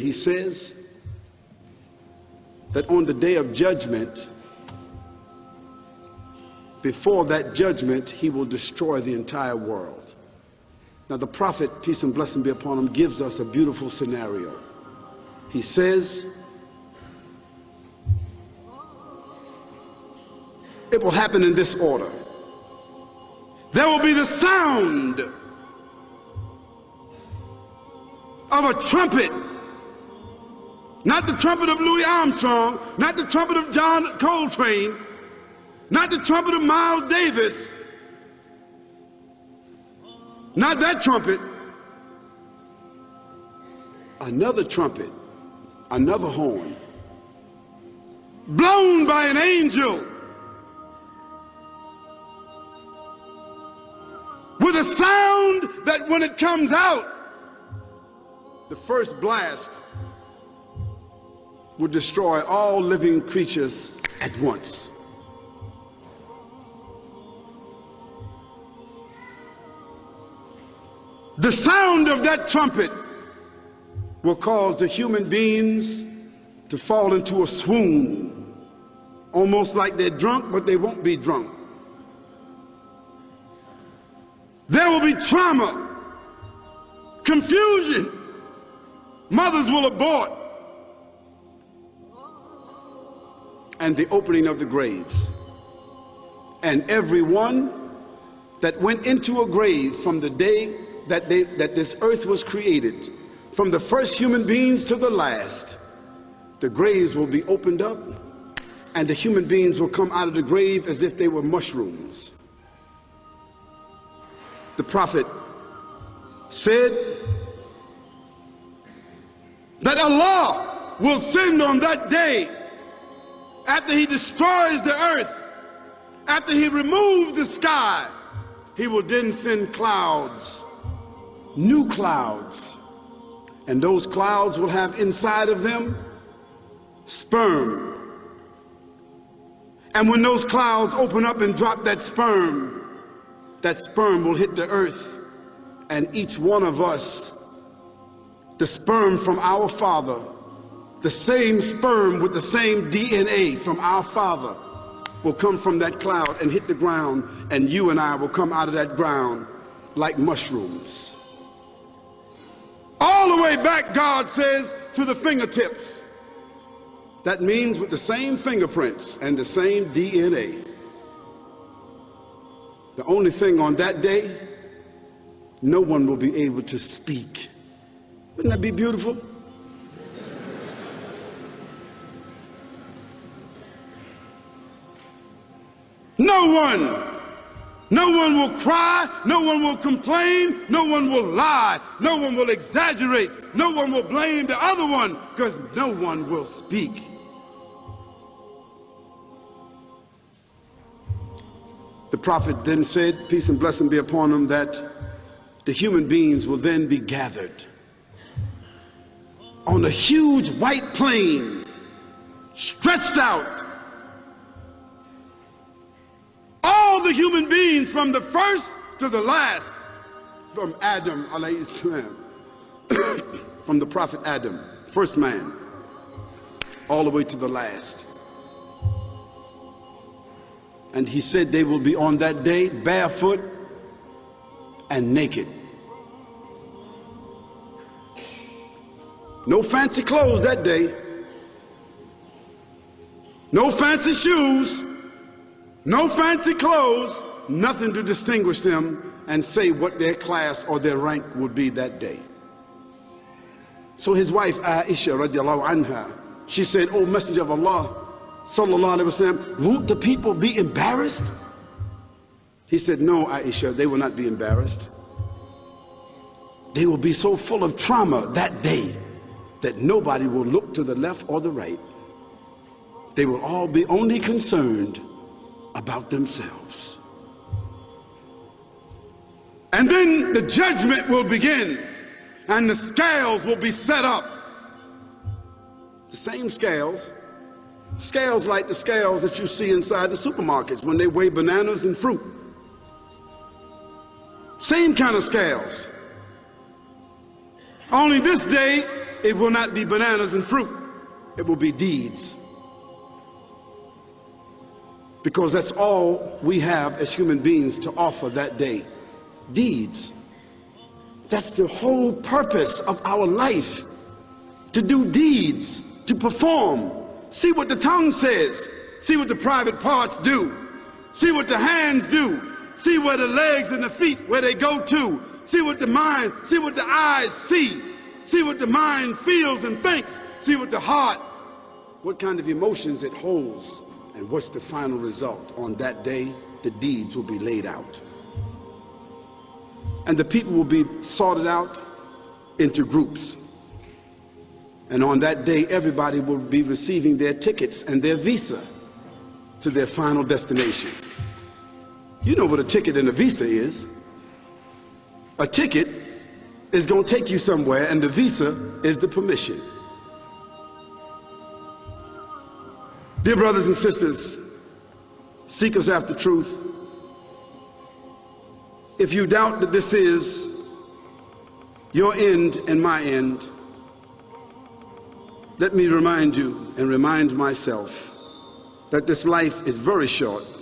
He says that on the day of judgment, before that judgment, he will destroy the entire world. Now the prophet, peace and blessing be upon him, gives us a beautiful scenario. He says, it will happen in this order. There will be the sound of a trumpet. Not the trumpet of Louis Armstrong, not the trumpet of John Coltrane, not the trumpet of Miles Davis, not that trumpet. Another trumpet, another horn, blown by an angel, with a sound that when it comes out, the first blast will destroy all living creatures at once. The sound of that trumpet will cause the human beings to fall into a swoon, almost like they're drunk, but they won't be drunk. There will be trauma, confusion. Mothers will abort, and the opening of the graves. And everyone that went into a grave from the day that this earth was created, from the first human beings to the last, the graves will be opened up, and the human beings will come out of the grave as if they were mushrooms. The prophet said that Allah will send on that day, after he destroys the earth, after he removes the sky, he will then send clouds, new clouds, and those clouds will have inside of them sperm. And when those clouds open up and drop that sperm will hit the earth, and each one of us, the sperm from our father, the same sperm with the same DNA from our father, will come from that cloud and hit the ground, and you and I will come out of that ground like mushrooms. All the way back, God says, to the fingertips. That means with the same fingerprints and the same DNA. The only thing on that day, no one will be able to speak. Wouldn't that be beautiful? No one will cry, no one will complain, no one will lie, no one will exaggerate, no one will blame the other one, because no one will speak. The prophet then said, peace and blessing be upon him, that the human beings will then be gathered on a huge white plain, stretched out. All the human beings from the first to the last, from Adam alayhi salam, from the prophet Adam, first man, all the way to the last. And he said they will be on that day barefoot and naked. No fancy clothes that day. No fancy shoes. No fancy clothes. Nothing to distinguish them and say what their class or their rank would be that day. So his wife Aisha radiallahu anha, she said, "O Messenger of Allah, sallallahu alaihi wasallam, won't the people be embarrassed?" He said, "No, Aisha, they will not be embarrassed. They will be so full of trauma that day that nobody will look to the left or the right. They will all be only concerned about themselves. And then the judgment will begin, and the scales will be set up. The same scales like the scales that you see inside the supermarkets when they weigh bananas and fruit. Same kind of scales. Only this day, it will not be bananas and fruit. It will be deeds. Because that's all we have as human beings to offer that day. Deeds. That's the whole purpose of our life. To do deeds, to perform. See what the tongue says. See what the private parts do. See what the hands do. See where the legs and the feet, where they go to. See what the mind, see what the eyes see. See what the mind feels and thinks. See what the heart, what kind of emotions it holds. And what's the final result? On that day, the deeds will be laid out. And the people will be sorted out into groups. And on that day, everybody will be receiving their tickets and their visa to their final destination. You know what a ticket and a visa is. A ticket is going to take you somewhere, and the visa is the permission. Dear brothers and sisters, seekers after truth, if you doubt that this is your end and my end, let me remind you and remind myself that this life is very short.